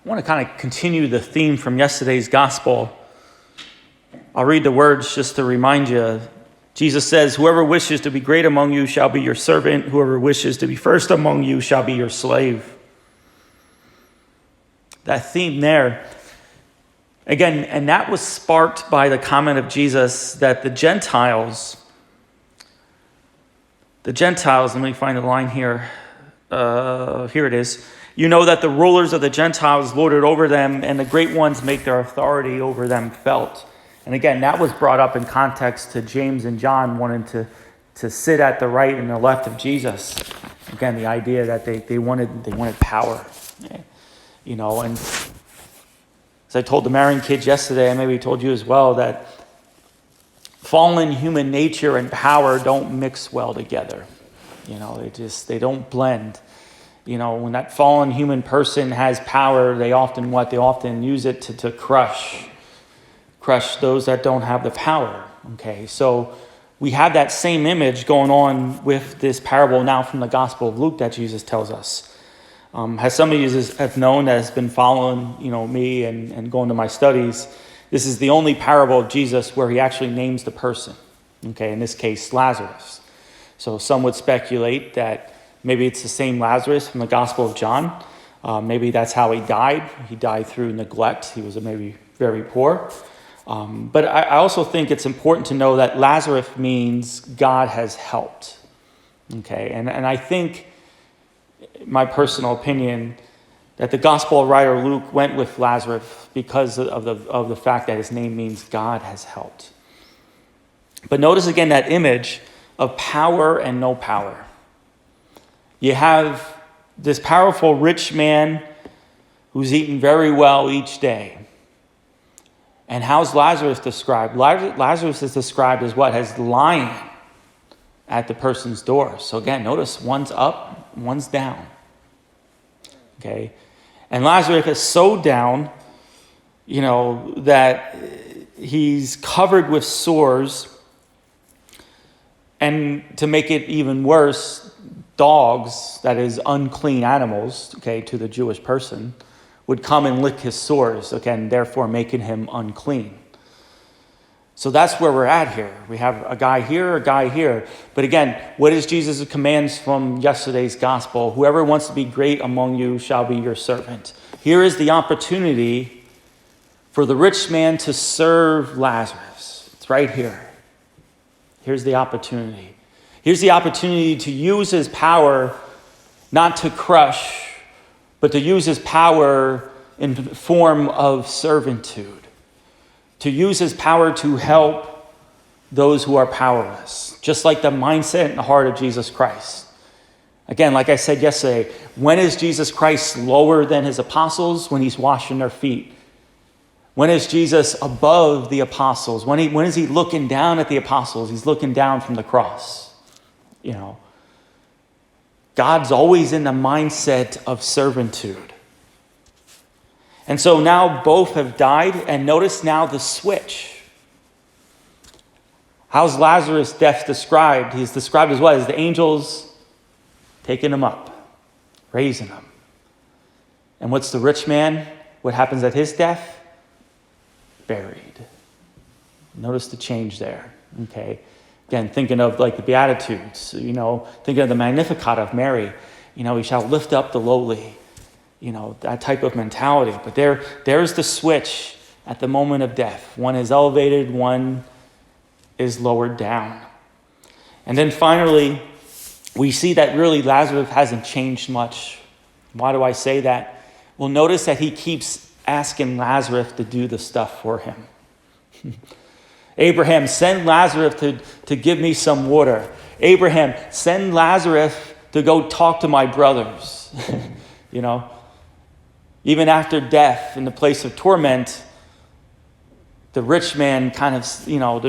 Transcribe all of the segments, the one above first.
I want to kind of continue the theme from yesterday's gospel. I'll read the words just to remind you. Jesus says, "Whoever wishes to be great among you shall be your servant. Whoever wishes to be first among you shall be your slave." That theme there, again, and that was sparked by the comment of Jesus that the Gentiles, let me find the line here. Here it is. "You know that the rulers of the Gentiles lord it over them, and the great ones make their authority over them felt." And again, that was brought up in context to James and John wanting to sit at the right and the left of Jesus. Again, the idea that they wanted power. And as I told the Marion kids yesterday, I maybe told you as well, that fallen human nature and power don't mix well together. They don't blend. When that fallen human person has power, they often use it to crush those that don't have the power. Okay, so we have that same image going on with this parable now from the Gospel of Luke that Jesus tells us. As some of you have known that has been following, me and going to my studies, this is the only parable of Jesus where he actually names the person. Okay, in this case, Lazarus. So some would speculate that maybe it's the same Lazarus from the Gospel of John. Maybe that's how he died. He died through neglect. He was maybe very poor. But I also think it's important to know that Lazarus means God has helped. Okay, and I think, my personal opinion, that the Gospel writer Luke went with Lazarus because of the fact that his name means God has helped. But notice again that image of power and no power. You have this powerful rich man who's eating very well each day. And how's Lazarus described? Lazarus is described as what? As lying at the person's door. So again, notice one's up, one's down. Okay? And Lazarus is so down, that he's covered with sores. And to make it even worse, dogs, that is unclean animals, okay, to the Jewish person, would come and lick his sores, again, therefore making him unclean. So that's where we're at here. We have a guy here. But again, what is Jesus' commands from yesterday's gospel? Whoever wants to be great among you shall be your servant. Here is the opportunity for the rich man to serve Lazarus. It's right here. Here's the opportunity. Here's the opportunity to use his power not to crush, but to use his power in the form of servitude. To use his power to help those who are powerless. Just like the mindset and the heart of Jesus Christ. Again, like I said yesterday, when is Jesus Christ lower than his apostles? When he's washing their feet. When is Jesus above the apostles? When is he looking down at the apostles? He's looking down from the cross. God's always in the mindset of servitude. And so now both have died, and notice now the switch. How's Lazarus' death described? He's described as what? As the angels taking him up, raising him. And what's the rich man? What happens at his death? Buried. Notice the change there, okay? Again, thinking of like the Beatitudes, thinking of the Magnificat of Mary, he shall lift up the lowly, that type of mentality. But there's the switch at the moment of death. One is elevated, one is lowered down. And then finally, we see that really Lazarus hasn't changed much. Why do I say that? Well, notice that he keeps asking Lazarus to do the stuff for him. Abraham, send Lazarus to give me some water. Abraham, send Lazarus to go talk to my brothers. Even after death in the place of torment, the rich man kind of,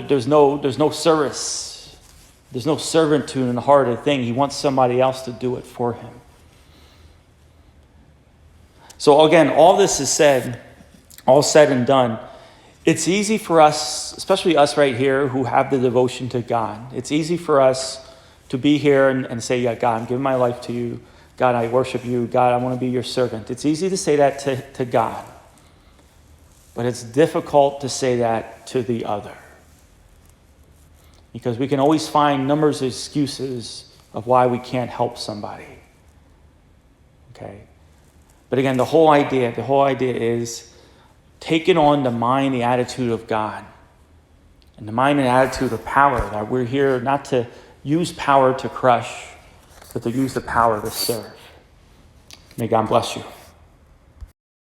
there's no service. There's no servitude in the heart of the thing. He wants somebody else to do it for him. So again, all this is said, all said and done. It's easy for us, especially us right here who have the devotion to God. It's easy for us to be here and say, yeah, God, I'm giving my life to you God, I worship you. God, I want to be your servant. It's easy to say that to God, but it's difficult to say that to the other. Because we can always find numbers of excuses of why we can't help somebody. Okay? But again, the whole idea is taking on the mind, the attitude of God. And the mind and attitude of power, that we're here not to use power to crush, but to use the power to serve. May God bless you.